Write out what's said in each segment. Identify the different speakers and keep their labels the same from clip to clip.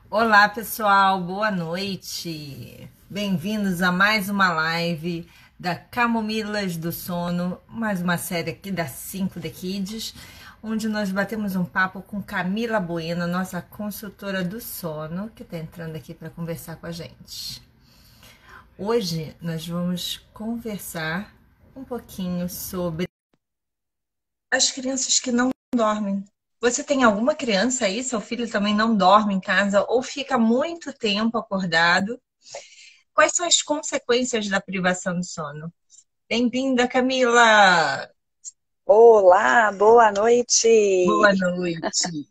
Speaker 1: Olá, pessoal, boa noite. Bem-vindos a mais uma live da Camomilas do Sono, mais uma série aqui da 5 The Kids, onde nós batemos um papo com Camila Bueno, nossa consultora do sono, que está entrando aqui para conversar com a gente. Hoje nós vamos conversar um pouquinho sobre as crianças que não dormem. Você tem alguma criança aí? Seu filho também não dorme em casa ou fica muito tempo acordado? Quais são as consequências da privação de sono? Bem-vinda, Camila!
Speaker 2: Olá, boa noite.
Speaker 1: Boa noite.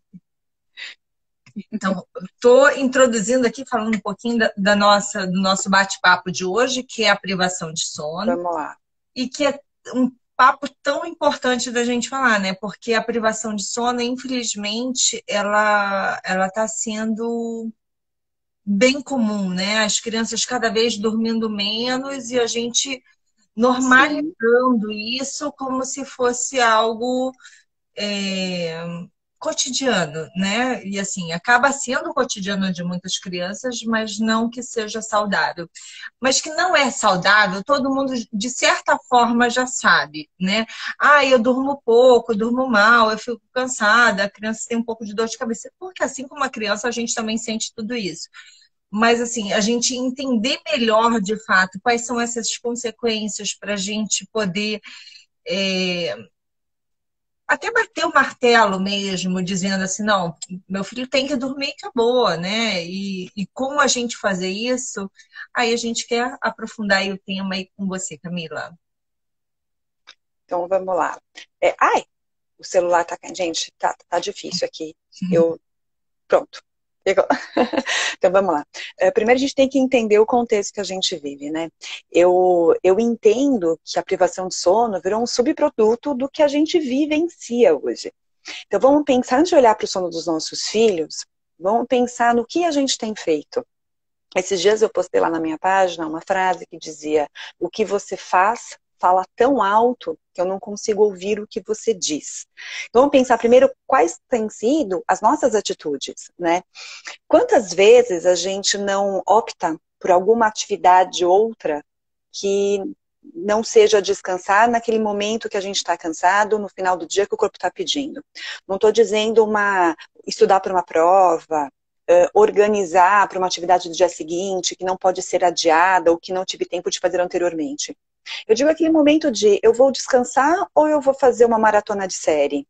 Speaker 1: Então, estou introduzindo aqui, falando um pouquinho do nosso bate-papo de hoje, que é a privação de sono,
Speaker 2: Vamos lá.
Speaker 1: e que é um papo tão importante da gente falar, né? Porque a privação de sono, infelizmente, ela está sendo bem comum, né? As crianças cada vez dormindo menos e a gente
Speaker 2: Sim,
Speaker 1: normalizando isso como se fosse algo é, cotidiano, né? E assim, acaba sendo o cotidiano de muitas crianças, mas não que seja saudável. Mas que não é saudável, todo mundo, de certa forma, já sabe, né? Ah, eu durmo pouco, eu durmo mal, eu fico cansada, a criança tem um pouco de dor de cabeça. Porque assim como a criança, a gente também sente tudo isso. Mas, assim, a gente entender melhor, de fato, quais são essas consequências para a gente poder é, até bater o martelo mesmo, dizendo assim, não, meu filho tem que dormir e acabou, né? E como a gente fazer isso, aí a gente quer aprofundar aí o tema aí com você, Camila.
Speaker 2: então vamos lá. Ai, o celular tá. Gente, tá difícil aqui. Eu. Pronto. Pegou. Então vamos lá. Primeiro a gente tem que entender o contexto que a gente vive, né? Eu entendo que a privação de sono virou um subproduto do que a gente vivencia hoje. Então vamos pensar, antes de olhar para o sono dos nossos filhos, vamos pensar no que a gente tem feito. Esses dias eu postei lá na minha página uma frase que dizia: o que você faz fala tão alto que eu não consigo ouvir o que você diz. Então vamos pensar primeiro quais têm sido as nossas atitudes, né? Quantas vezes a gente não opta por alguma atividade outra que não seja descansar naquele momento que a gente está cansado, no final do dia que o corpo está pedindo. Não estou dizendo estudar para uma prova, organizar para uma atividade do dia seguinte, que não pode ser adiada ou que não tive tempo de fazer anteriormente. Eu digo aquele momento de eu vou descansar ou eu vou fazer uma maratona de série?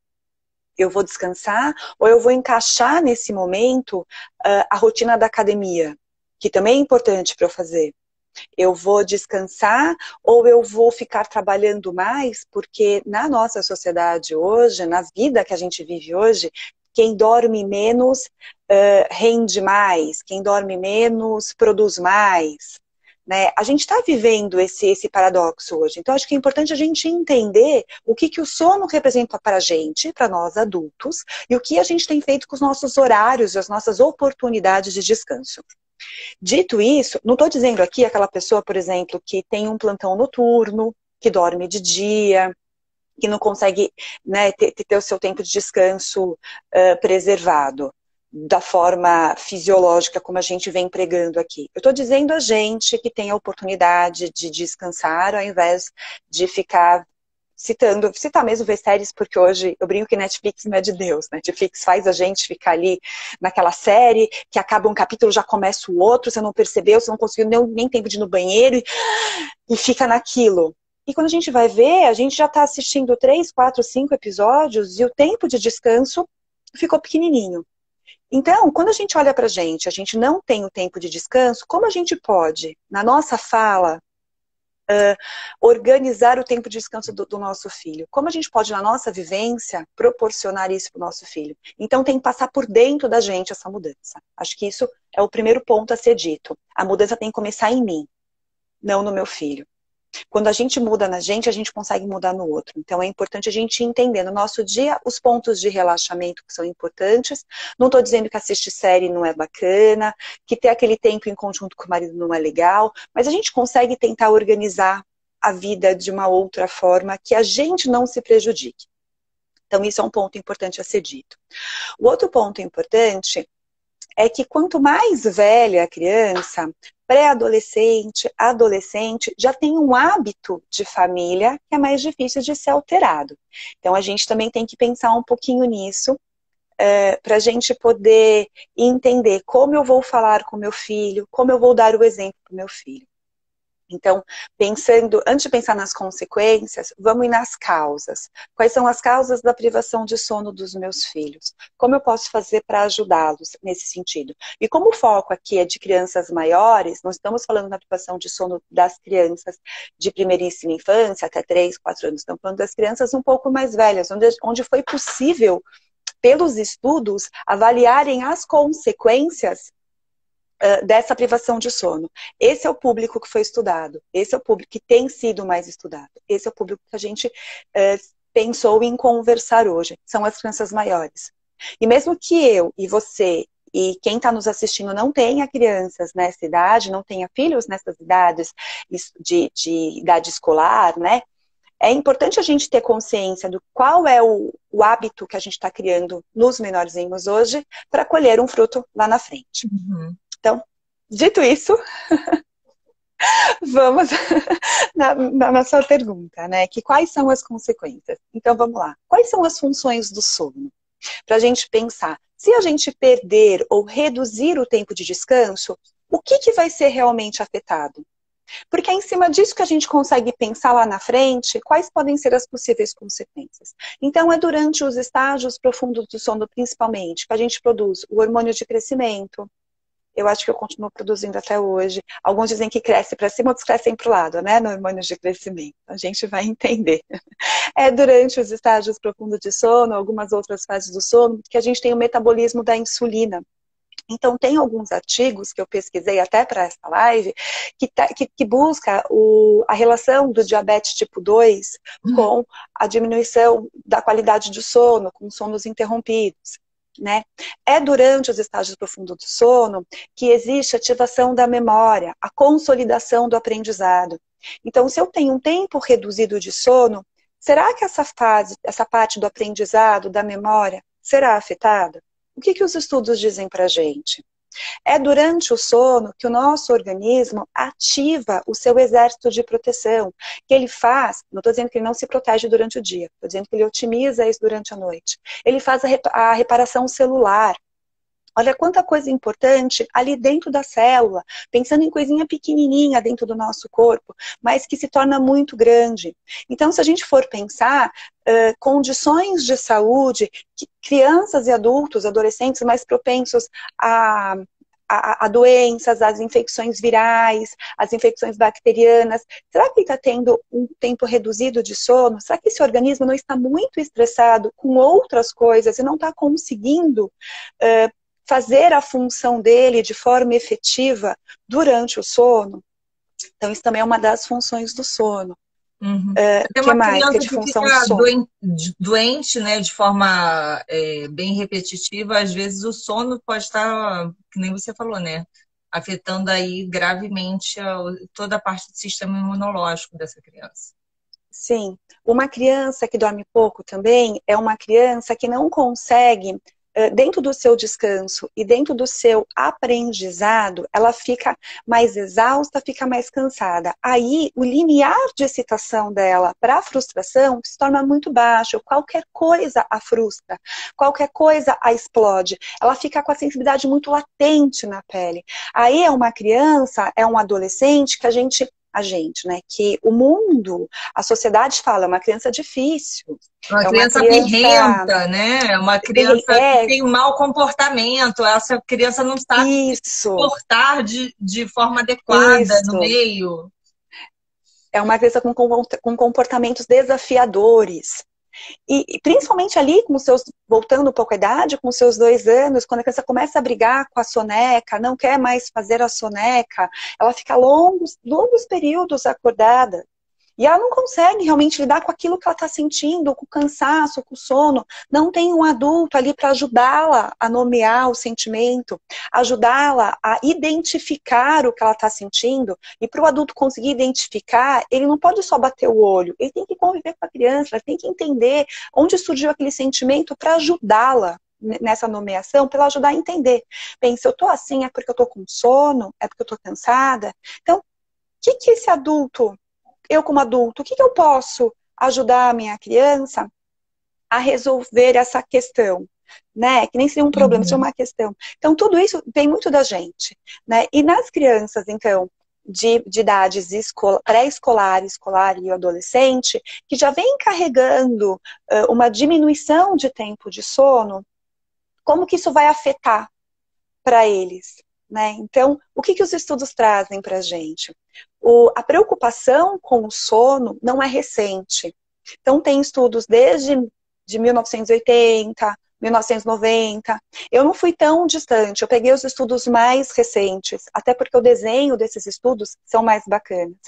Speaker 2: Eu vou descansar ou eu vou encaixar nesse momento a rotina da academia, que também é importante para eu fazer. Eu vou descansar ou eu vou ficar trabalhando mais? Porque na nossa sociedade hoje, na vida que a gente vive hoje, quem dorme menos rende mais, quem dorme menos produz mais. Né? A gente está vivendo esse paradoxo hoje. Então, acho que é importante a gente entender o que o sono representa para a gente, para nós adultos, e o que a gente tem feito com os nossos horários e as nossas oportunidades de descanso. Dito isso, não estou dizendo aqui aquela pessoa, por exemplo, que tem um plantão noturno, que dorme de dia, que não consegue, né, ter o seu tempo de descanso preservado da forma fisiológica como a gente vem pregando aqui. Eu estou dizendo a gente que tem a oportunidade de descansar ao invés de ficar citar mesmo ver séries, porque hoje eu brinco que Netflix não é de Deus. Netflix faz a gente ficar ali naquela série, que acaba um capítulo, já começa o outro, você não percebeu, você não conseguiu nem tempo de ir no banheiro e fica naquilo. E quando a gente vai ver, a gente já está assistindo 3, 4, 5 episódios e o tempo de descanso ficou pequenininho. Então, quando a gente olha pra gente, a gente não tem o tempo de descanso, como a gente pode, na nossa fala, organizar o tempo de descanso do nosso filho? Como a gente pode, na nossa vivência, proporcionar isso para o nosso filho? Então, tem que passar por dentro da gente essa mudança. Acho que isso é o primeiro ponto a ser dito. A mudança tem que começar em mim, não no meu filho. Quando a gente muda na gente, a gente consegue mudar no outro. Então é importante a gente entender no nosso dia os pontos de relaxamento que são importantes. Não estou dizendo que assistir série não é bacana, que ter aquele tempo em conjunto com o marido não é legal, mas a gente consegue tentar organizar a vida de uma outra forma que a gente não se prejudique. Então isso é um ponto importante a ser dito. O outro ponto importante é que quanto mais velha a criança, pré-adolescente, adolescente, já tem um hábito de família que é mais difícil de ser alterado. Então, a gente também tem que pensar um pouquinho nisso, para a gente poder entender como eu vou falar com meu filho, como eu vou dar o exemplo para o meu filho. Então, antes de pensar nas consequências, vamos ir nas causas. Quais são as causas da privação de sono dos meus filhos? Como eu posso fazer para ajudá-los nesse sentido? E como o foco aqui é de crianças maiores, não estamos falando da privação de sono das crianças de primeiríssima infância, até 3, 4 anos, estamos falando das crianças um pouco mais velhas, onde foi possível, pelos estudos, avaliarem as consequências dessa privação de sono. Esse é o público que foi estudado, esse é o público que tem sido mais estudado, esse é o público que a gente pensou em conversar hoje, são as crianças maiores. E mesmo que eu e você e quem está nos assistindo não tenha crianças nessa idade, não tenha filhos nessas idades de idade escolar, né? É importante a gente ter consciência do qual é o hábito que a gente está criando nos menorzinhos hoje para colher um fruto lá na frente.
Speaker 1: Uhum.
Speaker 2: Então, dito isso, vamos na sua pergunta, né? Que quais são as consequências? Então, vamos lá. Quais são as funções do sono? Para a gente pensar, se a gente perder ou reduzir o tempo de descanso, o que vai ser realmente afetado? Porque é em cima disso que a gente consegue pensar lá na frente quais podem ser as possíveis consequências. Então, é durante os estágios profundos do sono, principalmente, que a gente produz o hormônio de crescimento. Eu acho que eu continuo produzindo até hoje. Alguns dizem que cresce para cima, outros crescem para o lado, né? No hormônio de crescimento. A gente vai entender. É durante os estágios profundos de sono, algumas outras fases do sono, que a gente tem o metabolismo da insulina. Então, tem alguns artigos que eu pesquisei até para essa live, que busca a relação do diabetes tipo 2 com a diminuição da qualidade do sono, com sonos interrompidos. Né? É durante os estágios profundos do sono que existe a ativação da memória, a consolidação do aprendizado. Então, se eu tenho um tempo reduzido de sono, será que essa parte do aprendizado, da memória, será afetada? O que os estudos dizem para a gente? É durante o sono que o nosso organismo ativa o seu exército de proteção, que ele faz, não estou dizendo que ele não se protege durante o dia, estou dizendo que ele otimiza isso durante a noite. Ele faz a reparação celular. Olha quanta coisa importante ali dentro da célula, pensando em coisinha pequenininha dentro do nosso corpo, mas que se torna muito grande. Então, se a gente for pensar, condições de saúde, que crianças e adultos, adolescentes mais propensos a doenças, às infecções virais, às infecções bacterianas. Será que ele está tendo um tempo reduzido de sono? Será que esse organismo não está muito estressado com outras coisas e não está conseguindo fazer a função dele de forma efetiva durante o sono? Então, isso também é uma das funções do sono.
Speaker 1: Uhum.
Speaker 2: Tem uma criança que fica
Speaker 1: doente, né, de forma bem repetitiva, às vezes o sono pode estar, que nem você falou, né, afetando aí gravemente toda a parte do sistema imunológico dessa criança.
Speaker 2: Sim. Uma criança que dorme pouco também é uma criança que não consegue, dentro do seu descanso e dentro do seu aprendizado, ela fica mais exausta, fica mais cansada. Aí, o limiar de excitação dela para a frustração se torna muito baixo. Qualquer coisa a frustra, qualquer coisa a explode. Ela fica com a sensibilidade muito latente na pele. Aí é uma criança, é um adolescente que a gente, né? Que o mundo, a sociedade fala, é uma criança difícil.
Speaker 1: Uma criança birrenta, né? É uma criança que tem um mau comportamento. Essa criança não sabe se comportar de forma adequada no meio.
Speaker 2: É uma criança com comportamentos desafiadores. E principalmente ali, voltando um pouco à idade, com seus 2 anos, quando a criança começa a brigar com a soneca, não quer mais fazer a soneca, ela fica longos períodos acordada. E ela não consegue realmente lidar com aquilo que ela está sentindo, com o cansaço, com o sono. Não tem um adulto ali para ajudá-la a nomear o sentimento, ajudá-la a identificar o que ela está sentindo. E para o adulto conseguir identificar, ele não pode só bater o olho, ele tem que conviver com a criança, ele tem que entender onde surgiu aquele sentimento para ajudá-la nessa nomeação para ela ajudar a entender. Bem, se eu tô assim é porque eu tô com sono, é porque eu tô cansada. Então, o que esse adulto, eu como adulto, o que eu posso ajudar a minha criança a resolver essa questão? Né? Que nem seria um problema, seria uma questão. Então, tudo isso vem muito da gente. Né? E nas crianças, então, de idades pré-escolar, escolar e adolescente, que já vem carregando uma diminuição de tempo de sono, como que isso vai afetar para eles? Né? Então, o que os estudos trazem para a gente? A preocupação com o sono não é recente. Então, tem estudos desde de 1980, 1990. Eu não fui tão distante, eu peguei os estudos mais recentes, até porque o desenho desses estudos são mais bacanas.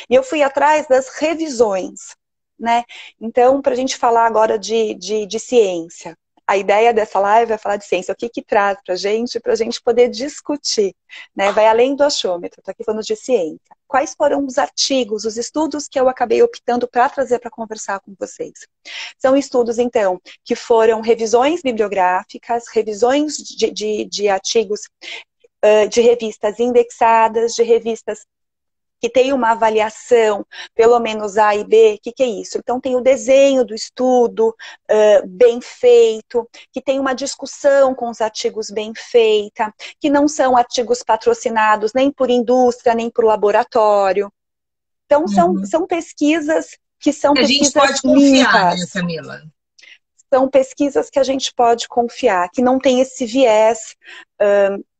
Speaker 2: E eu fui atrás das revisões, né? Então, para a gente falar agora de ciência. A ideia dessa live é falar de ciência, o que traz para a gente poder discutir, né? Vai além do achômetro, estou aqui falando de ciência. Quais foram os artigos, os estudos que eu acabei optando para trazer para conversar com vocês? São estudos, então, que foram revisões bibliográficas, revisões de artigos de revistas indexadas, de revistas que tem uma avaliação, pelo menos A e B. O que é isso? Então tem o desenho do estudo bem feito, que tem uma discussão com os artigos bem feita, que não são artigos patrocinados nem por indústria, nem por laboratório. Então são pesquisas que são pesquisas limpas.
Speaker 1: A gente pode confiar, né, Camila?
Speaker 2: São pesquisas que a gente pode confiar, que não tem esse viés,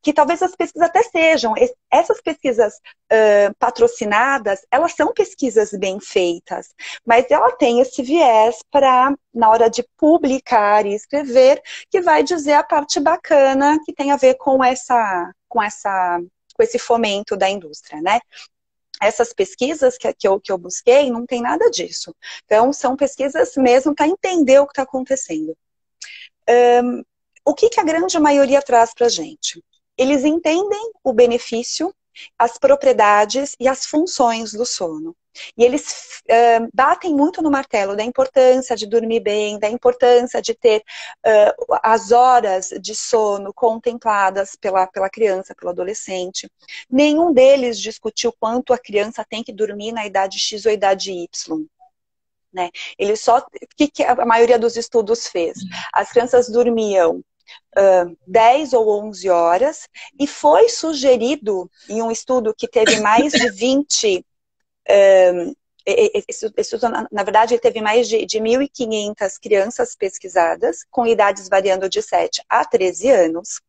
Speaker 2: que talvez as pesquisas até sejam. Essas pesquisas patrocinadas, elas são pesquisas bem feitas, mas ela tem esse viés para, na hora de publicar e escrever, que vai dizer a parte bacana que tem a ver com esse fomento da indústria, né? Essas pesquisas que eu busquei não tem nada disso. Então, são pesquisas mesmo para entender o que está acontecendo. O que a grande maioria traz para a gente? Eles entendem o benefício, as propriedades e as funções do sono. E eles batem muito no martelo da importância de dormir bem, da importância de ter as horas de sono contempladas pela criança, pelo adolescente. Nenhum deles discutiu quanto a criança tem que dormir na idade X ou idade Y. Né? Ele só, o que a maioria dos estudos fez? As crianças dormiam 10 ou 11 horas e foi sugerido em um estudo que teve mais de 20 na verdade, ele teve mais de 1.500 crianças pesquisadas, com idades variando de 7 a 13 anos.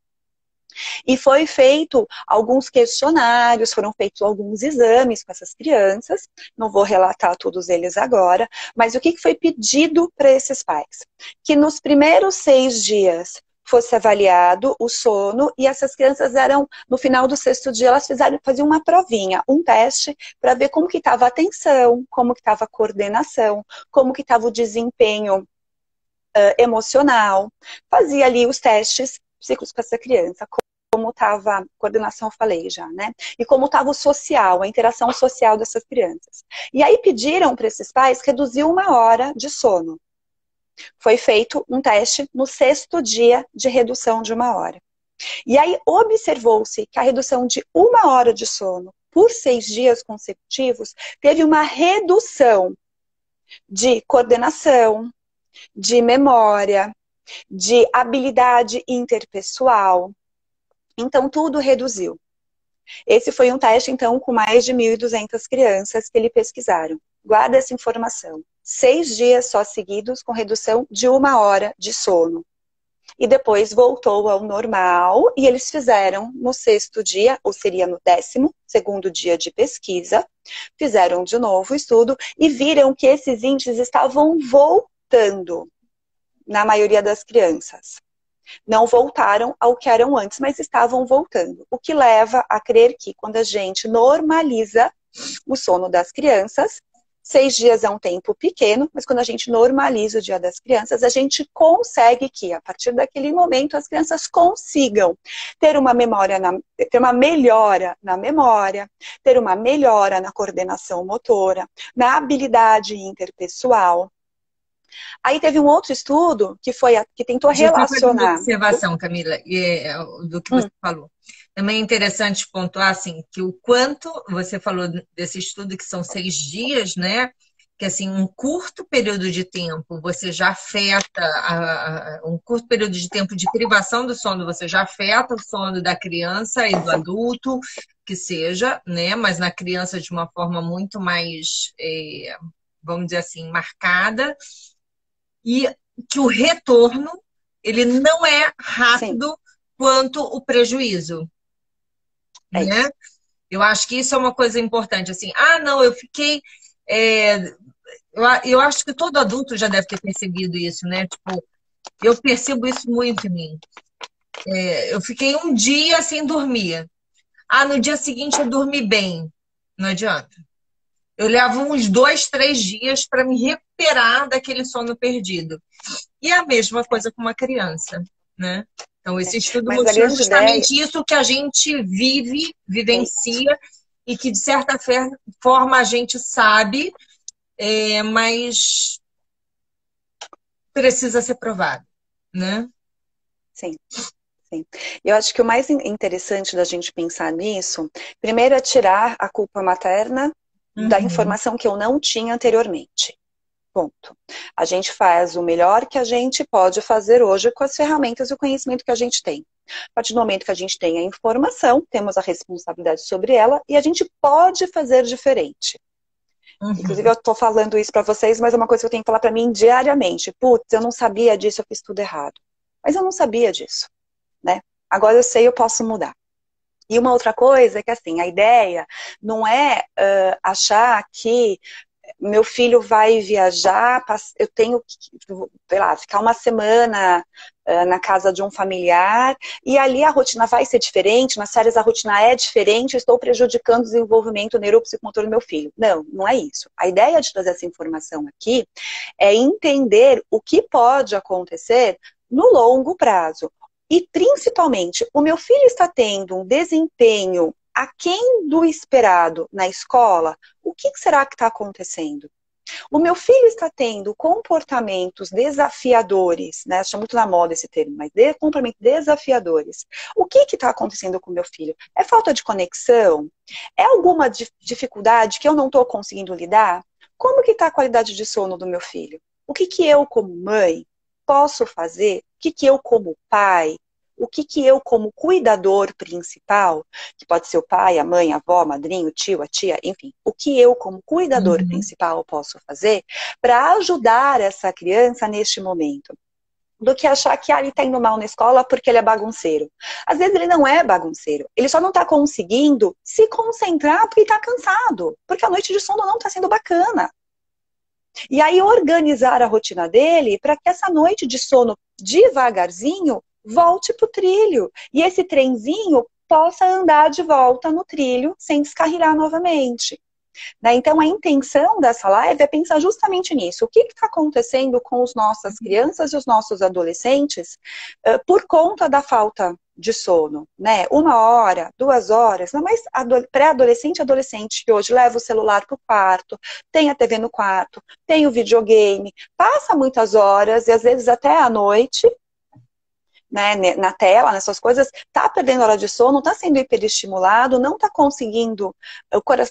Speaker 2: E foi feito alguns questionários, foram feitos alguns exames com essas crianças. Não vou relatar todos eles agora, mas o que foi pedido para esses pais? Que nos primeiros 6 dias fosse avaliado o sono, e essas crianças eram, no final do 6º dia, elas faziam uma provinha, um teste, para ver como que estava a atenção, como que estava a coordenação, como que estava o desempenho emocional. Fazia ali os testes psíquicos para essa criança, como estava a coordenação, eu falei já, né? E como estava o social, a interação social dessas crianças. E aí pediram para esses pais reduzir 1 hora de sono. Foi feito um teste no 6º dia de redução de 1 hora. E aí observou-se que a redução de 1 hora de sono por 6 dias consecutivos teve uma redução de coordenação, de memória, de habilidade interpessoal. Então tudo reduziu. Esse foi um teste, então, com mais de 1.200 crianças que eles pesquisaram. Guarda essa informação. 6 dias só seguidos com redução de 1 hora de sono. E depois voltou ao normal e eles fizeram no 6º dia, ou seria no 12º dia de pesquisa, fizeram de novo o estudo e viram que esses índices estavam voltando na maioria das crianças. Não voltaram ao que eram antes, mas estavam voltando. O que leva a crer que quando a gente normaliza o sono das crianças, 6 dias é um tempo pequeno, mas quando a gente normaliza o dia das crianças, a gente consegue que, a partir daquele momento, as crianças consigam ter uma ter uma melhora na memória, ter uma melhora na coordenação motora, na habilidade interpessoal, Aí teve um outro estudo que tentou
Speaker 1: Deixa eu só fazer uma
Speaker 2: relacionar.
Speaker 1: observação, Camila, do que você falou. Também é interessante pontuar assim, que o quanto você falou desse estudo, que são 6 dias, né? Que assim, um curto período de tempo você já afeta, um curto período de tempo de privação do sono, você já afeta o sono da criança e do
Speaker 2: Sim,
Speaker 1: adulto, que seja, né? Mas na criança de uma forma muito mais, vamos dizer assim, marcada. E que o retorno ele não é
Speaker 2: sim,
Speaker 1: rápido quanto o prejuízo,
Speaker 2: é
Speaker 1: né?
Speaker 2: isso.
Speaker 1: Eu acho que isso é uma coisa importante, assim, não, eu fiquei, é, eu acho que todo adulto já deve ter percebido isso, né? Tipo, eu percebo isso muito em mim. Eu fiquei um dia sem dormir. No dia seguinte eu dormi bem. Não adianta. Eu levo uns 2, 3 dias para me recuperar daquele sono perdido. E é a mesma coisa com uma criança, né? Então, esse estudo
Speaker 2: Mas a
Speaker 1: mostrou
Speaker 2: grande ideia
Speaker 1: justamente isso que a gente vive,
Speaker 2: é isso.
Speaker 1: vivencia, e que, de certa forma, a gente sabe, mas precisa ser provado, né?
Speaker 2: Sim. Sim. Eu acho que o mais interessante da gente pensar nisso, primeiro é tirar a culpa materna da
Speaker 1: Uhum,
Speaker 2: informação que eu não tinha anteriormente. Ponto. A gente faz o melhor que a gente pode fazer hoje com as ferramentas e o conhecimento que a gente tem. A partir do momento que a gente tem a informação, temos a responsabilidade sobre ela e a gente pode fazer diferente. Inclusive,
Speaker 1: uhum.
Speaker 2: eu estou falando isso para vocês, mas é uma coisa que eu tenho que falar para mim diariamente. Putz, eu não sabia disso, eu fiz tudo errado. Mas eu não sabia disso, né? Agora eu sei, eu posso mudar. E uma outra coisa é que, assim, a ideia não é achar que meu filho vai viajar, eu tenho que, sei lá, ficar uma semana na casa de um familiar, e ali a rotina vai ser diferente, nas férias a rotina é diferente, eu estou prejudicando o desenvolvimento neuropsicomotor do meu filho. Não, não é isso. A ideia de trazer essa informação aqui é entender o que pode acontecer no longo prazo. E, principalmente, o meu filho está tendo um desempenho aquém do esperado na escola, o que será que está acontecendo? O meu filho está tendo comportamentos desafiadores, né? Acho muito na moda esse termo, mas comportamentos desafiadores. O que está acontecendo com o meu filho? É falta de conexão? É alguma dificuldade que eu não estou conseguindo lidar? Como que está a qualidade de sono do meu filho? O que eu, como mãe, posso fazer? O que eu, como pai, o que eu, como cuidador principal, que pode ser o pai, a mãe, a avó, a madrinha, o tio, a tia, enfim, o que eu, como cuidador
Speaker 1: Uhum.
Speaker 2: principal, posso fazer para ajudar essa criança neste momento? Do que achar que ele está indo mal na escola porque ele é bagunceiro. Às vezes ele não é bagunceiro, ele só não está conseguindo se concentrar porque está cansado, porque a noite de sono não está sendo bacana. E aí organizar a rotina dele para que essa noite de sono devagarzinho volte para o trilho. E esse trenzinho possa andar de volta no trilho sem descarrilar novamente. Né? Então, a intenção dessa live é pensar justamente nisso. O que está acontecendo com as nossas crianças e os nossos adolescentes por conta da falta de sono, né? 1 hora, 2 horas, não mais pré-adolescente e adolescente que hoje leva o celular para o quarto, tem a TV no quarto, tem o videogame, passa muitas horas e às vezes até à noite, né, na tela, nessas coisas, tá perdendo hora de sono, tá sendo hiperestimulado, não tá conseguindo,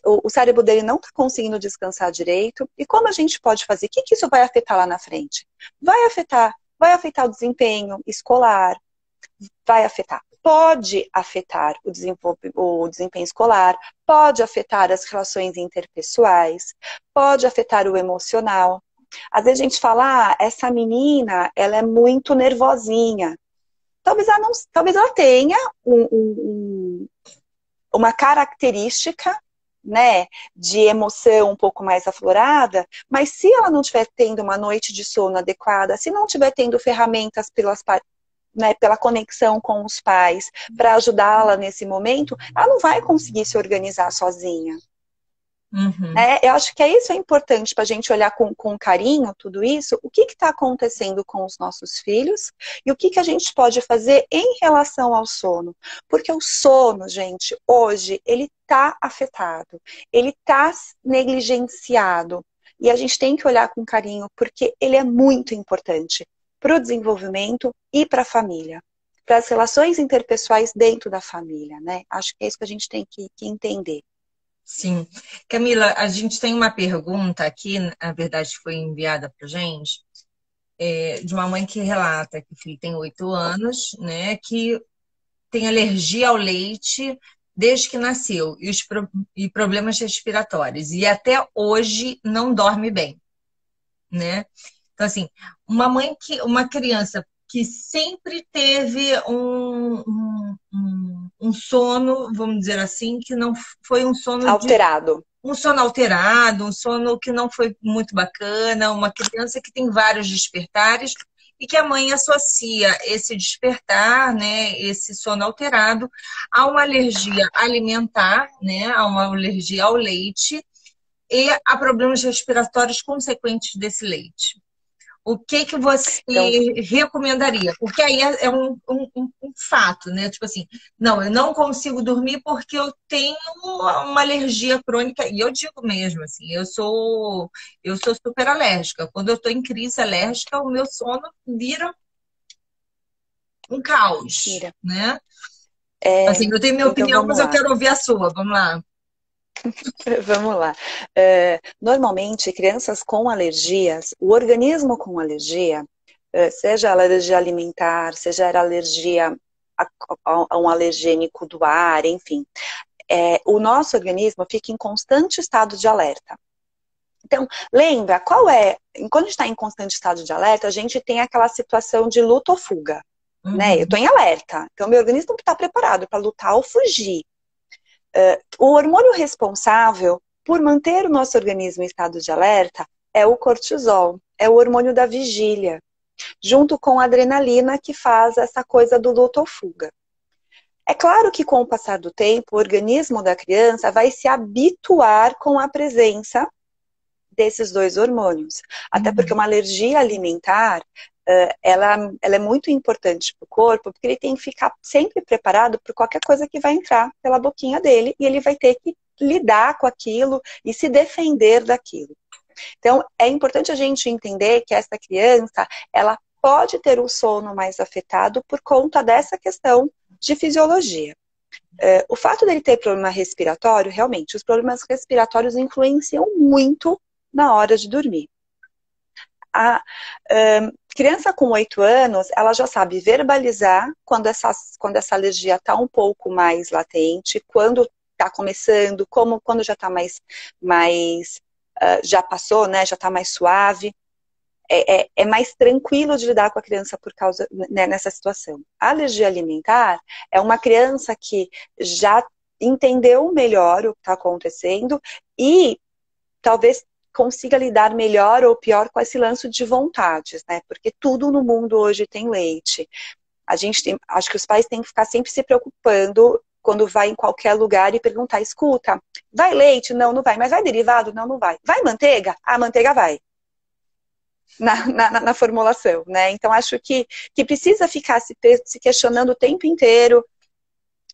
Speaker 2: o cérebro dele não tá conseguindo descansar direito. E como a gente pode fazer? O que isso vai afetar lá na frente? Vai afetar o desempenho escolar, vai afetar. Pode afetar o desempenho escolar, pode afetar as relações interpessoais, pode afetar o emocional. Às vezes a gente fala, essa menina, ela é muito nervosinha. Talvez ela tenha uma característica, né, de emoção um pouco mais aflorada, mas se ela não estiver tendo uma noite de sono adequada, se não estiver tendo ferramentas né, pela conexão com os pais para ajudá-la nesse momento, ela não vai conseguir se organizar sozinha.
Speaker 1: Uhum.
Speaker 2: Né? Eu acho que isso é importante para a gente olhar com carinho tudo isso, o que está acontecendo com os nossos filhos e o que a gente pode fazer em relação ao sono. Porque o sono, gente, hoje, ele está afetado, ele está negligenciado. e a gente tem que olhar com carinho, porque ele é muito importante para o desenvolvimento e para a família, para as relações interpessoais dentro da família, né? Acho que é isso que a gente tem que entender.
Speaker 1: Sim. Camila, a gente tem uma pergunta aqui, na verdade foi enviada para gente, de uma mãe que relata que o filho tem 8 anos, né, que tem alergia ao leite desde que nasceu e problemas respiratórios. E até hoje não dorme bem, né? Então, assim, uma criança que sempre teve um sono, vamos dizer assim, que não foi
Speaker 2: Alterado.
Speaker 1: um sono alterado, um sono que não foi muito bacana, uma criança que tem vários despertares e que a mãe associa esse despertar, né, esse sono alterado, a uma alergia alimentar, né, a uma alergia ao leite e a problemas respiratórios consequentes desse leite. O que que você
Speaker 2: Então,
Speaker 1: recomendaria? Porque aí é um fato, né? Tipo assim, não, eu não consigo dormir porque eu tenho uma alergia crônica. E eu digo mesmo, assim, eu sou super alérgica. Quando eu estou em crise alérgica, o meu sono vira um caos,
Speaker 2: Mira,
Speaker 1: né?
Speaker 2: é,
Speaker 1: Assim, eu tenho minha
Speaker 2: então
Speaker 1: opinião, mas
Speaker 2: vamos
Speaker 1: eu
Speaker 2: lá.
Speaker 1: quero ouvir a sua. Vamos lá.
Speaker 2: Vamos lá. Normalmente, crianças com alergias, o organismo com alergia, seja alergia alimentar, seja alergia a um alergênico do ar, enfim, o nosso organismo fica em constante estado de alerta. Então, lembra, quando a gente está em constante estado de alerta, a gente tem aquela situação de luta ou fuga, né? Eu estou
Speaker 1: Uhum.
Speaker 2: em alerta, então meu organismo está preparado para lutar ou fugir. O hormônio responsável por manter o nosso organismo em estado de alerta é o cortisol, é o hormônio da vigília, junto com a adrenalina que faz essa coisa do luta ou fuga. É claro que com o passar do tempo, o organismo da criança vai se habituar com a presença desses dois hormônios. Até porque
Speaker 1: Uhum.
Speaker 2: uma alergia alimentar, ela é muito importante para o corpo, porque ele tem que ficar sempre preparado por qualquer coisa que vai entrar pela boquinha dele, e ele vai ter que lidar com aquilo e se defender daquilo. Então, é importante a gente entender que essa criança, ela pode ter o sono mais afetado por conta dessa questão de fisiologia. O fato dele ter problema respiratório, realmente, os problemas respiratórios influenciam muito na hora de dormir. A criança com 8 anos, ela já sabe verbalizar quando essa alergia está um pouco mais latente, quando está começando, quando já está mais já passou, né, já está mais suave. É mais tranquilo de lidar com a criança por causa, né, nessa situação. A alergia alimentar é uma criança que já entendeu melhor o que está acontecendo e talvez consiga lidar melhor ou pior com esse lance de vontades, né? Porque tudo no mundo hoje tem leite. Acho que os pais têm que ficar sempre se preocupando quando vai em qualquer lugar e perguntar, escuta, vai leite? Não, não vai. Mas vai derivado? Não, não vai. Vai manteiga? A manteiga vai. Na formulação, né? Então acho que precisa ficar se questionando o tempo inteiro,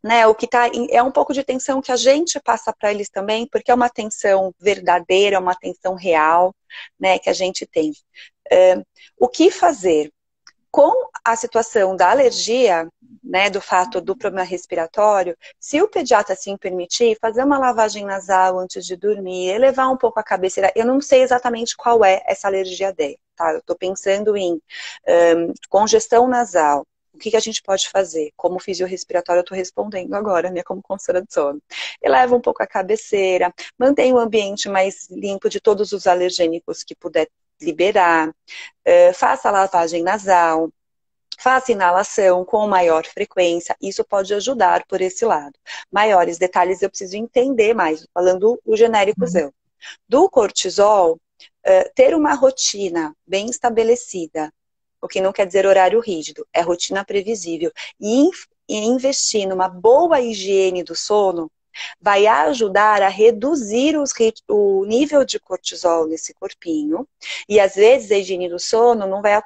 Speaker 2: né? O que é um pouco de tensão que a gente passa para eles também, porque é uma tensão verdadeira, é uma tensão real, né? Que a gente tem. O que fazer? Com a situação da alergia, né, do fato do problema respiratório, se o pediatra assim permitir, fazer uma lavagem nasal antes de dormir, elevar um pouco a cabeceira. Eu não sei exatamente qual é essa alergia dela, tá? Eu estou pensando em congestão nasal. O que a gente pode fazer? Como fisiorrespiratório, eu estou respondendo agora, né? Como consultora de sono. Eleva um pouco a cabeceira, mantém o ambiente mais limpo de todos os alergênicos que puder liberar, faça a lavagem nasal, faça inalação com maior frequência, isso pode ajudar por esse lado. Maiores detalhes eu preciso entender mais, falando o genéricozão. Do cortisol, ter uma rotina bem estabelecida, o que não quer dizer horário rígido, é rotina previsível, e investir numa boa higiene do sono, vai ajudar a reduzir o nível de cortisol nesse corpinho. E às vezes a higiene do sono não vai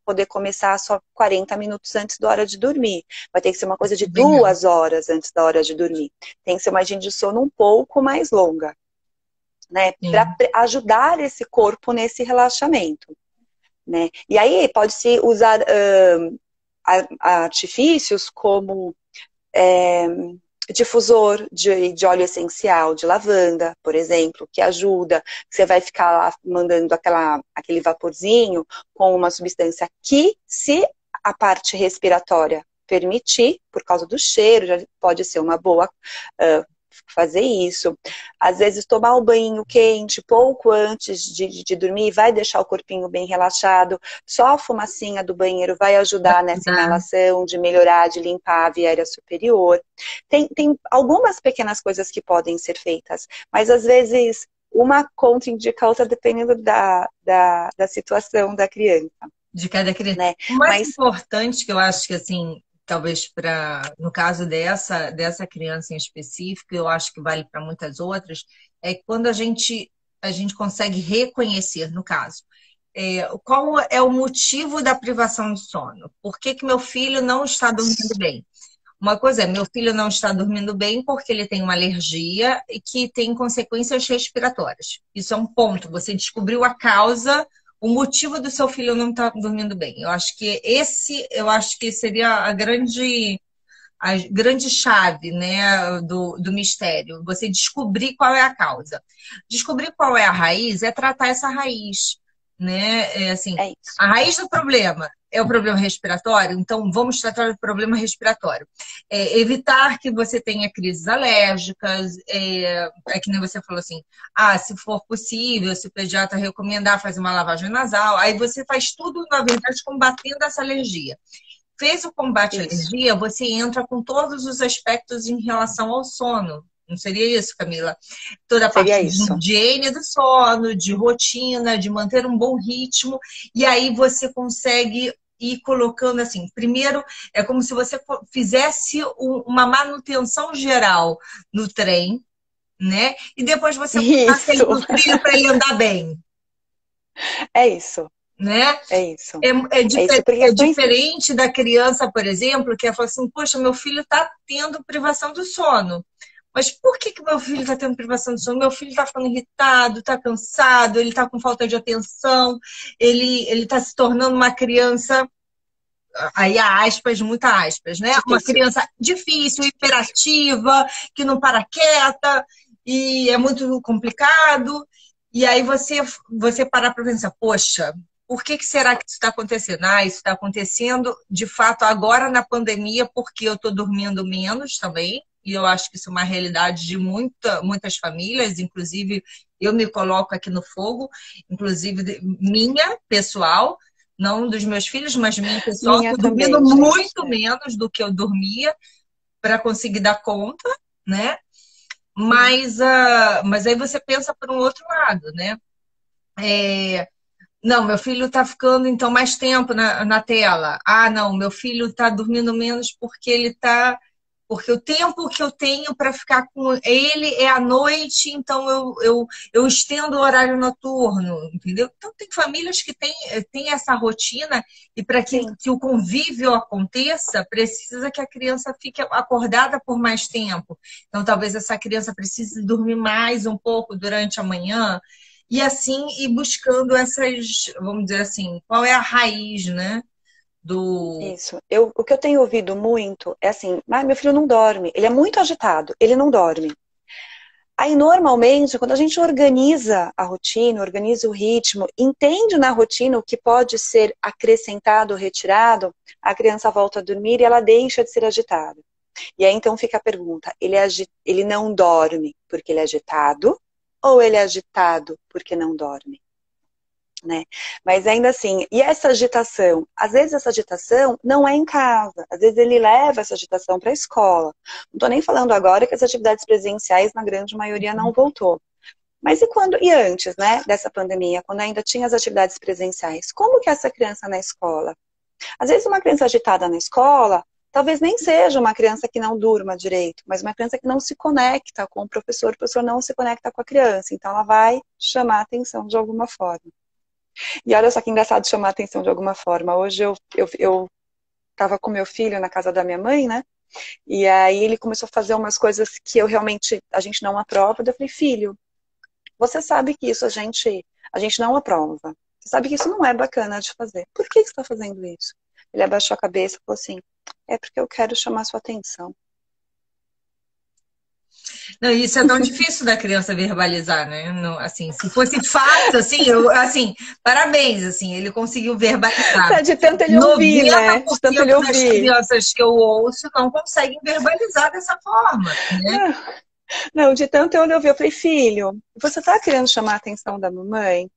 Speaker 2: poder começar só 40 minutos antes da hora de dormir. Vai ter que ser uma coisa de 2 horas antes da hora de dormir. Tem que ser uma higiene de sono um pouco mais longa. né?
Speaker 1: Sim.
Speaker 2: Para ajudar esse corpo nesse relaxamento, né? E aí pode-se usar artifícios como difusor de óleo essencial de lavanda, por exemplo, que ajuda, você vai ficar lá mandando aquele vaporzinho com uma substância que, se a parte respiratória permitir, por causa do cheiro, já pode ser uma boa fazer isso. Às vezes tomar um banho quente pouco antes de dormir vai deixar o corpinho bem relaxado. Só a fumacinha do banheiro vai ajudar nessa inalação, de melhorar, de limpar a via aérea superior. Tem algumas pequenas coisas que podem ser feitas, mas às vezes uma contraindica a outra dependendo da situação da criança.
Speaker 1: De cada criança.
Speaker 2: Né?
Speaker 1: O mais importante que eu acho que, assim, talvez no caso dessa criança em específico, eu acho que vale para muitas outras, é quando a gente consegue reconhecer, no caso, qual é o motivo da privação de sono? Por que que meu filho não está dormindo bem? Uma coisa é, meu filho não está dormindo bem porque ele tem uma alergia e que tem consequências respiratórias. Isso é um ponto. Você descobriu a causa, o motivo do seu filho não estar dormindo bem. Eu acho que seria a grande chave, né, do mistério. Você descobrir qual é a causa. Descobrir qual é a raiz é tratar essa raiz, né?
Speaker 2: É isso.
Speaker 1: A raiz do problema é o problema respiratório, então vamos tratar do problema respiratório. Evitar que você tenha crises alérgicas, que nem você falou assim, se for possível, se o pediatra recomendar fazer uma lavagem nasal, aí você faz tudo, na verdade, combatendo essa alergia. Fez o combate à alergia, você entra com todos os aspectos em relação ao sono. Não seria isso, Camila? Toda a parte de higiene do sono, de rotina, de manter um bom ritmo. E aí você consegue ir colocando assim. Primeiro, é como se você fizesse uma manutenção geral no trem, né? E depois você colocasse ele no trilho para ele andar bem.
Speaker 2: É isso.
Speaker 1: Né?
Speaker 2: É isso.
Speaker 1: É diferente da criança, por exemplo, que fala assim, poxa, meu filho está tendo privação do sono. Mas por que meu filho está tendo privação do sono? Meu filho está ficando irritado, está cansado, ele está com falta de atenção, ele está se tornando uma criança, aí há aspas, muita aspas, né?
Speaker 2: Difícil.
Speaker 1: Uma criança difícil, hiperativa, que não para quieta, e é muito complicado. E aí você parar para pensar, poxa, por que será que isso está acontecendo? Isso está acontecendo, de fato, agora na pandemia, porque eu estou dormindo menos também, e eu acho que isso é uma realidade de muitas famílias, inclusive eu me coloco aqui no fogo, inclusive minha, pessoal, não dos meus filhos, mas minha pessoal, estou dormindo muito menos do que eu dormia para conseguir dar conta, né? Mas aí você pensa por um outro lado, né? Não, meu filho está ficando então mais tempo na tela. Não, meu filho está dormindo menos porque o tempo que eu tenho para ficar com ele é à noite, então eu estendo o horário noturno, entendeu? Então tem famílias que têm essa rotina e para que o convívio aconteça, precisa que a criança fique acordada por mais tempo. Então talvez essa criança precise dormir mais um pouco durante a manhã. E assim, ir buscando essas, vamos dizer assim, qual é a raiz, né?
Speaker 2: Isso. O que eu tenho ouvido muito é assim, meu filho não dorme, ele é muito agitado, ele não dorme. Aí, normalmente, quando a gente organiza a rotina, organiza o ritmo, entende na rotina o que pode ser acrescentado ou retirado, a criança volta a dormir e ela deixa de ser agitada. E aí, então, fica a pergunta, ele não dorme porque ele é agitado ou ele é agitado porque não dorme? Né? Mas ainda assim, e essa agitação? Às vezes essa agitação não é em casa, às vezes ele leva essa agitação para a escola. Não estou nem falando agora que as atividades presenciais, na grande maioria, não voltou. Mas e antes, né, dessa pandemia, quando ainda tinha as atividades presenciais? Como que é essa criança na escola? Às vezes uma criança agitada na escola, talvez nem seja uma criança que não durma direito, mas uma criança que não se conecta com o professor não se conecta com a criança, então ela vai chamar a atenção de alguma forma. E olha só que engraçado chamar a atenção de alguma forma. Hoje eu tava com meu filho na casa da minha mãe, né? E aí ele começou a fazer umas coisas que a gente não aprova. Eu falei, filho, Você sabe que isso a gente não aprova. Você sabe que isso não é bacana de fazer. Por que você está fazendo isso? Ele abaixou a cabeça e falou assim, é porque eu quero chamar sua atenção.
Speaker 1: Não, isso é tão difícil da criança verbalizar, né? Não, assim, se fosse fácil, assim, eu, assim, parabéns, assim, ele conseguiu verbalizar.
Speaker 2: É de tanto ele ouvir, né? De tanto ele
Speaker 1: 90% das
Speaker 2: ouvir.
Speaker 1: crianças que eu ouço não conseguem verbalizar dessa forma, né?
Speaker 2: Não, de tanto eu ouvir, eu falei, filho, você tá querendo chamar a atenção da mamãe?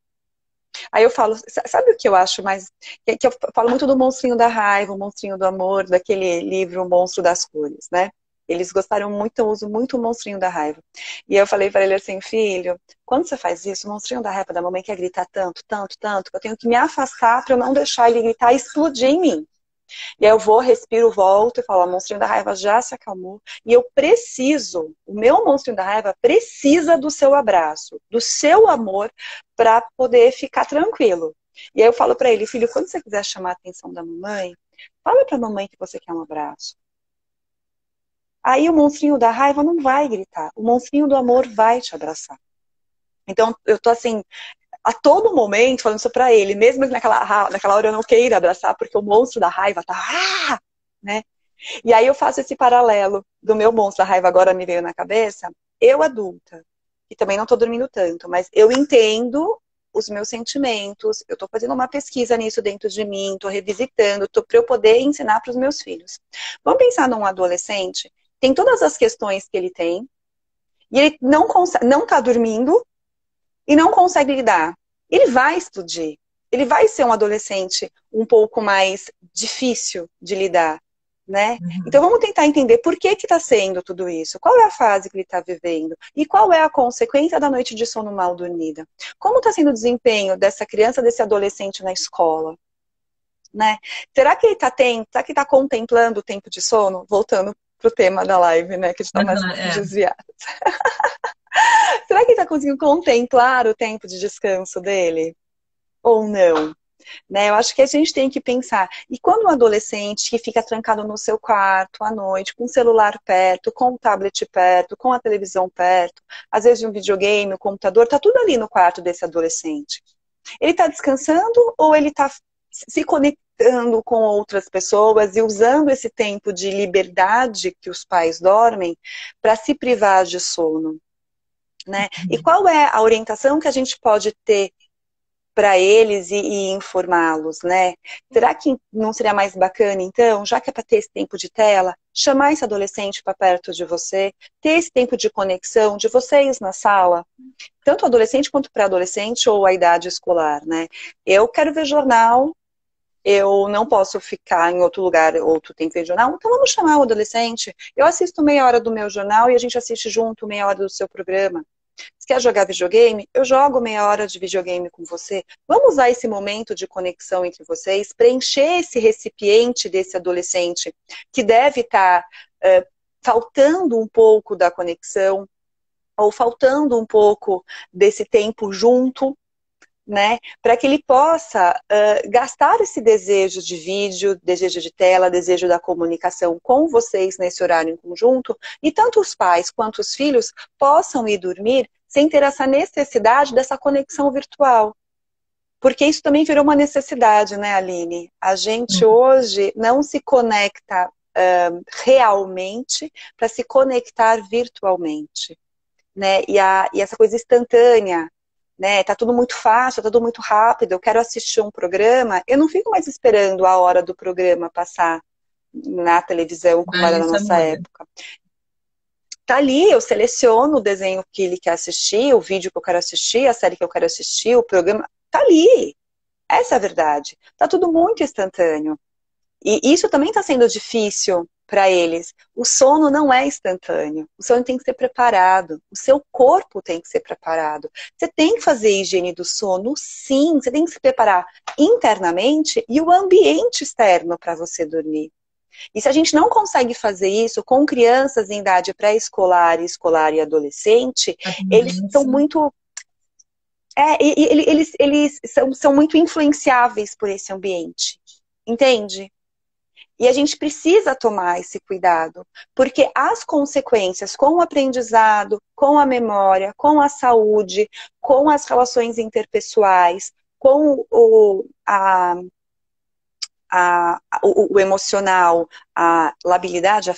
Speaker 2: Aí eu falo, sabe o que eu acho mais... Que eu falo muito do monstrinho da raiva, o monstrinho do amor, daquele livro O Monstro das Cores, né? Eles gostaram muito, eu uso muito o monstrinho da raiva. E eu falei para ele assim, filho, quando você faz isso, o monstrinho da raiva da mamãe quer gritar tanto, tanto, tanto, que eu tenho que me afastar para eu não deixar ele gritar e explodir em mim. E aí eu vou, respiro, volto e falo, o monstrinho da raiva já se acalmou. E eu preciso, o meu monstrinho da raiva precisa do seu abraço, do seu amor, para poder ficar tranquilo. E aí eu falo para ele, filho, quando você quiser chamar a atenção da mamãe, fala para a mamãe que você quer um abraço. Aí o monstrinho da raiva não vai gritar, o monstrinho do amor vai te abraçar. Então eu tô assim, a todo momento falando isso pra ele, mesmo que naquela hora eu não queira abraçar, porque o monstro da raiva tá, né? E aí eu faço esse paralelo do meu monstro da raiva, agora me veio na cabeça, eu adulta, e também não tô dormindo tanto, mas eu entendo os meus sentimentos, eu tô fazendo uma pesquisa nisso dentro de mim, tô revisitando, pra eu poder ensinar pros meus filhos. Vamos pensar num adolescente, tem todas as questões que ele tem, e ele não tá dormindo, e não consegue lidar, ele vai explodir. Ele vai ser um adolescente um pouco mais difícil de lidar, né? Então vamos tentar entender por que está sendo tudo isso. Qual é a fase que ele está vivendo? E qual é a consequência da noite de sono mal dormida? Como está sendo o desempenho dessa criança, desse adolescente na escola? Né? Será que ele está contemplando o tempo de sono? Voltando para o tema da live, né? Que a gente está mais desviado. Será que ele está conseguindo contemplar o tempo de descanso dele? Ou não? Né? Eu acho que a gente tem que pensar. E quando um adolescente que fica trancado no seu quarto à noite, com o celular perto, com o tablet perto, com a televisão perto, às vezes um videogame, um computador, tá tudo ali no quarto desse adolescente. Ele está descansando ou ele está se conectando com outras pessoas e usando esse tempo de liberdade que os pais dormem para se privar de sono? Né? E qual é a orientação que a gente pode ter para eles e informá-los, né? Será que não seria mais bacana, então, já que é para ter esse tempo de tela, chamar esse adolescente para perto de você, ter esse tempo de conexão de vocês na sala, tanto adolescente quanto pré-adolescente ou a idade escolar, né? Eu quero ver jornal, eu não posso ficar em outro lugar, outro tempo ver jornal, então vamos chamar o adolescente. Eu assisto meia hora do meu jornal e a gente assiste junto meia hora do seu programa. Você quer jogar videogame? Eu jogo meia hora de videogame com você. Vamos usar esse momento de conexão entre vocês, preencher esse recipiente desse adolescente que deve estar faltando um pouco da conexão ou faltando um pouco desse tempo junto, né? Para que ele possa gastar esse desejo de vídeo, desejo de tela, desejo da comunicação com vocês nesse horário em conjunto, e tanto os pais quanto os filhos possam ir dormir sem ter essa necessidade dessa conexão virtual. Porque isso também virou uma necessidade, né, Aline? A gente hoje não se conecta realmente para se conectar virtualmente, né? E essa coisa instantânea, né? Tá tudo muito fácil, tá tudo muito rápido. Eu quero assistir um programa, eu não fico mais esperando a hora do programa passar na televisão, como era na nossa época. Tá ali, eu seleciono o desenho que ele quer assistir, o vídeo que eu quero assistir, a série que eu quero assistir, o programa. Tá ali. Essa é a verdade. Tá tudo muito instantâneo. E isso também está sendo difícil para eles. O sono não é instantâneo. O sono tem que ser preparado. O seu corpo tem que ser preparado. Você tem que fazer higiene do sono, sim. Você tem que se preparar internamente e o ambiente externo para você dormir. E se a gente não consegue fazer isso com crianças em idade pré-escolar, escolar e adolescente, eles são muito... eles são muito influenciáveis por esse ambiente. Entende? E a gente precisa tomar esse cuidado, porque as consequências com o aprendizado, com a memória, com a saúde, com as relações interpessoais, com o emocional, a labilidade,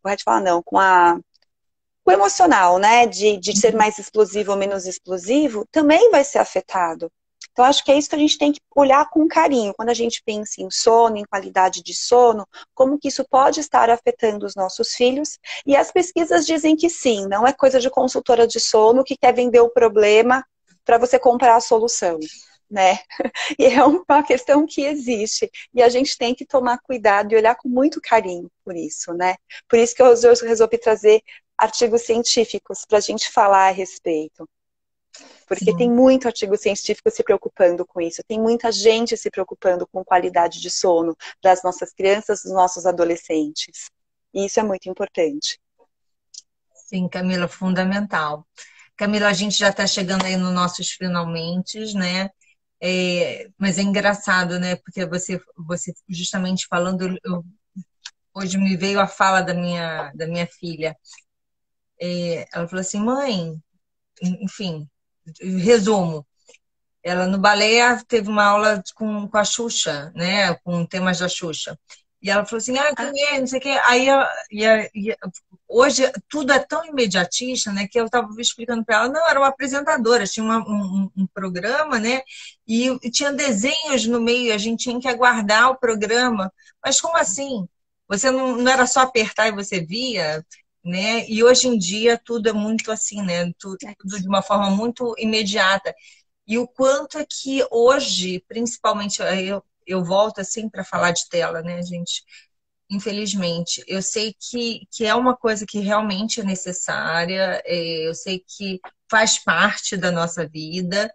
Speaker 2: correto falar não, o emocional, né, de ser mais explosivo ou menos explosivo, também vai ser afetado. Então, acho que é isso que a gente tem que olhar com carinho. Quando a gente pensa em sono, em qualidade de sono, como que isso pode estar afetando os nossos filhos. E as pesquisas dizem que sim, não é coisa de consultora de sono que quer vender o problema para você comprar a solução, né? E é uma questão que existe. E a gente tem que tomar cuidado e olhar com muito carinho por isso, né? Por isso que eu resolvi trazer artigos científicos para a gente falar a respeito. Porque tem muito artigo científico se preocupando com isso. Tem muita gente se preocupando com qualidade de sono das nossas crianças, dos nossos adolescentes. E isso é muito importante.
Speaker 1: Sim, Camila, fundamental. Camila, a gente já está chegando aí nos nossos finalmente, né? Mas é engraçado, né? Porque você justamente falando, hoje me veio a fala da minha filha. Ela falou assim, mãe, enfim, resumo. Ela no balé teve uma aula com a Xuxa, né? Com temas da Xuxa. E ela falou assim, quem é? Não sei o quê. Aí, hoje, tudo é tão imediatista, né? Que eu estava explicando para ela, não, era uma apresentadora, tinha um programa, né? E tinha desenhos no meio, a gente tinha que aguardar o programa. Mas como assim? Você não era só apertar e você via? Né? E hoje em dia tudo é muito assim, né? Tudo de uma forma muito imediata. E o quanto é que hoje, principalmente, eu volto assim para falar de tela, né, gente? Infelizmente, eu sei que é uma coisa que realmente é necessária, eu sei que faz parte da nossa vida,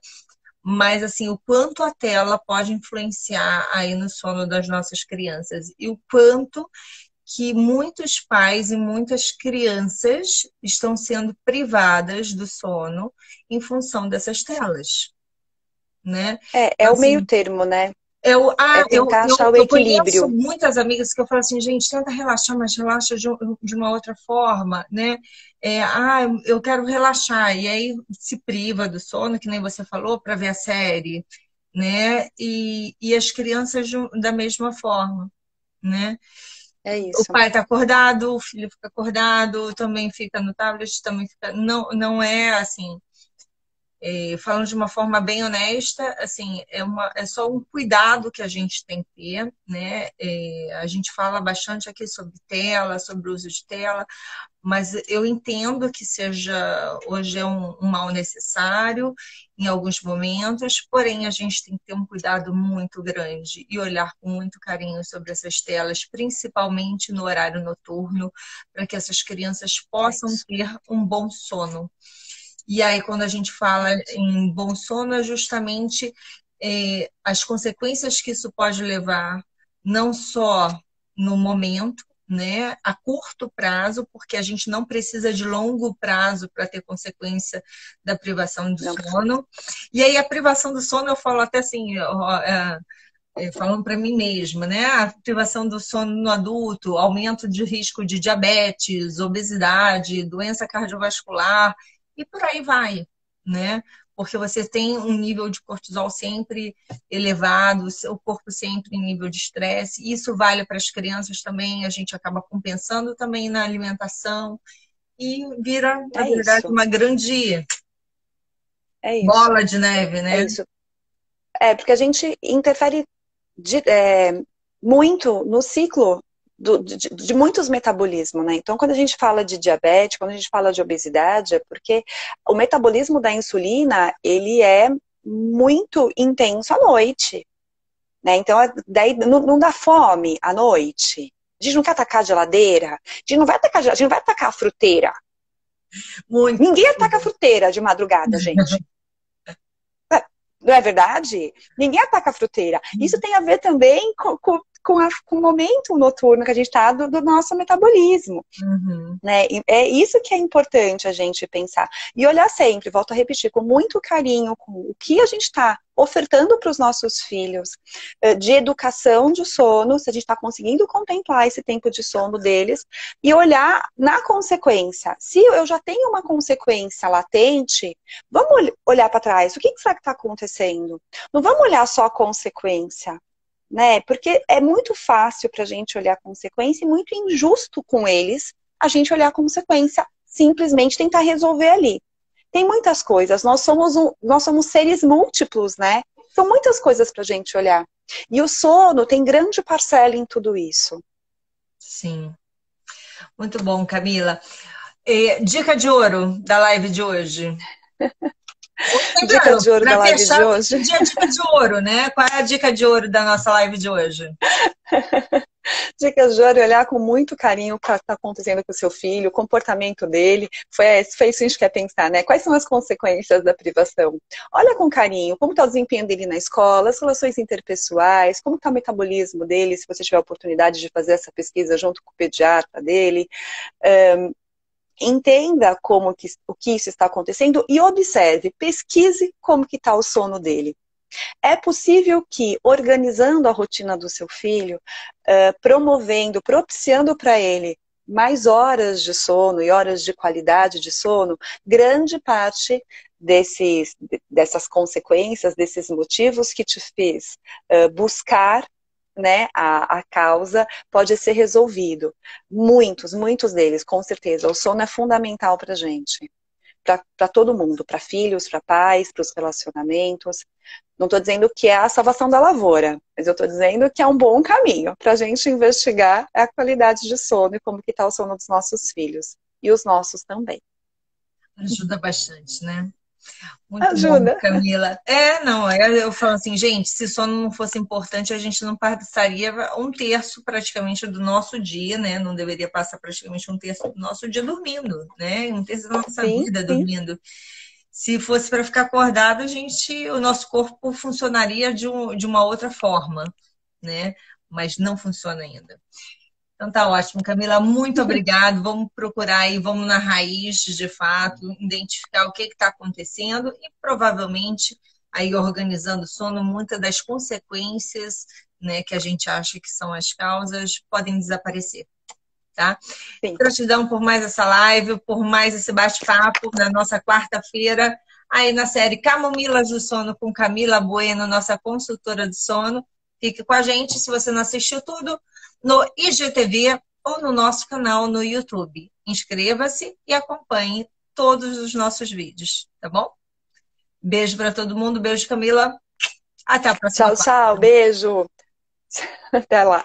Speaker 1: mas assim, o quanto a tela pode influenciar aí no sono das nossas crianças e o quanto que muitos pais e muitas crianças estão sendo privadas do sono em função dessas telas, né?
Speaker 2: É
Speaker 1: Então,
Speaker 2: o meio
Speaker 1: assim,
Speaker 2: termo, né?
Speaker 1: eu,
Speaker 2: É
Speaker 1: ah,
Speaker 2: tentar achar o
Speaker 1: eu conheço
Speaker 2: equilíbrio.
Speaker 1: muitas amigas que eu falo assim, gente, tenta relaxar, mas relaxa de uma outra forma, né? Eu quero relaxar, e aí se priva do sono, que nem você falou, para ver a série, né? E as crianças da mesma forma, né?
Speaker 2: É
Speaker 1: O
Speaker 2: isso.
Speaker 1: pai está acordado, o filho fica acordado, também fica no tablet, também fica. Não, não é assim. Falando de uma forma bem honesta, assim, é só um cuidado que a gente tem que ter, né? A gente fala bastante aqui sobre tela, sobre o uso de tela, mas eu entendo que hoje é um mal necessário em alguns momentos, porém a gente tem que ter um cuidado muito grande e olhar com muito carinho sobre essas telas, principalmente no horário noturno, para que essas crianças possam ter um bom sono. E aí, quando a gente fala em bom sono, é justamente as consequências que isso pode levar, não só no momento, né, a curto prazo, porque a gente não precisa de longo prazo para ter consequência da privação do sono. E aí, a privação do sono, eu falo até assim, falando para mim mesma, né? A privação do sono no adulto, aumento de risco de diabetes, obesidade, doença cardiovascular e por aí vai, né? Porque você tem um nível de cortisol sempre elevado, o seu corpo sempre em nível de estresse. Isso vale para as crianças também, a gente acaba compensando também na alimentação e vira, na verdade, uma grande bola de neve, né?
Speaker 2: É isso. Porque a gente interfere muito no ciclo de muitos metabolismos, né? Então, quando a gente fala de diabetes, quando a gente fala de obesidade, é porque o metabolismo da insulina, ele é muito intenso à noite, né? Então, daí não dá fome à noite. A gente não quer atacar a geladeira, a gente não vai atacar a fruteira.
Speaker 1: Muito.
Speaker 2: Ninguém ataca a fruteira de madrugada, gente. Não é verdade? Ninguém ataca a fruteira. Isso tem a ver também com o momento noturno que a gente está do nosso metabolismo.
Speaker 1: Uhum.
Speaker 2: Né? E é isso que é importante a gente pensar. E olhar sempre, volto a repetir, com muito carinho, com o que a gente está ofertando para os nossos filhos, de educação de sono, se a gente está conseguindo contemplar esse tempo de sono deles, e olhar na consequência. Se eu já tenho uma consequência latente, vamos olhar para trás. O que será que está acontecendo? Não vamos olhar só a consequência, né? Porque é muito fácil para a gente olhar a consequência e muito injusto com eles a gente olhar a consequência, simplesmente tentar resolver ali. Tem muitas coisas, nós somos seres múltiplos, né? São muitas coisas para a gente olhar. E o sono tem grande parcela em tudo isso.
Speaker 1: Sim. Muito bom, Camila. Dica de ouro da live de hoje.
Speaker 2: Dica de ouro da live
Speaker 1: fechar,
Speaker 2: de hoje.
Speaker 1: Dica de ouro, né? Qual é a dica de ouro da nossa live de hoje?
Speaker 2: Dica de ouro é olhar com muito carinho o que está acontecendo com o seu filho, o comportamento dele. Foi isso que a gente quer pensar, né? Quais são as consequências da privação? Olha com carinho como está o desempenho dele na escola, as relações interpessoais, como está o metabolismo dele, se você tiver a oportunidade de fazer essa pesquisa junto com o pediatra dele. Entenda o que isso está acontecendo e observe, pesquise como que está o sono dele. É possível que, organizando a rotina do seu filho, promovendo, propiciando para ele mais horas de sono e horas de qualidade de sono, grande parte dessas consequências, desses motivos que te fez buscar, né, a causa, pode ser resolvido. Muitos deles, com certeza. O sono é fundamental para a gente. Para todo mundo, para filhos, para pais, para os relacionamentos. Não estou dizendo que é a salvação da lavoura, mas eu estou dizendo que é um bom caminho para a gente investigar a qualidade de sono e como que está o sono dos nossos filhos. E os nossos também.
Speaker 1: Ajuda bastante, né? Muito bom,
Speaker 2: Ajuda.
Speaker 1: Camila. Não, eu falo assim, gente, se sono não fosse importante, a gente não passaria um terço praticamente do nosso dia, né? Não deveria passar praticamente um terço do nosso dia dormindo, né? Um terço da nossa
Speaker 2: Sim,
Speaker 1: vida
Speaker 2: sim.
Speaker 1: dormindo. Se fosse para ficar acordado, o nosso corpo funcionaria de uma outra forma, né? Mas não funciona ainda. Então tá ótimo, Camila, muito obrigado. Vamos procurar aí, vamos na raiz de fato, identificar o que está acontecendo e provavelmente aí organizando o sono, muitas das consequências, né, que a gente acha que são as causas podem desaparecer, tá?
Speaker 2: Sim.
Speaker 1: Gratidão por mais essa live, por mais esse bate-papo na nossa quarta-feira, aí na série Camomilas do Sono com Camila Bueno, nossa consultora de sono. Fique com a gente, se você não assistiu tudo, no IGTV ou no nosso canal no YouTube. Inscreva-se e acompanhe todos os nossos vídeos, tá bom? Beijo para todo mundo, beijo, Camila. Até a próxima
Speaker 2: Tchau,
Speaker 1: quarta.
Speaker 2: tchau. Beijo. Até lá.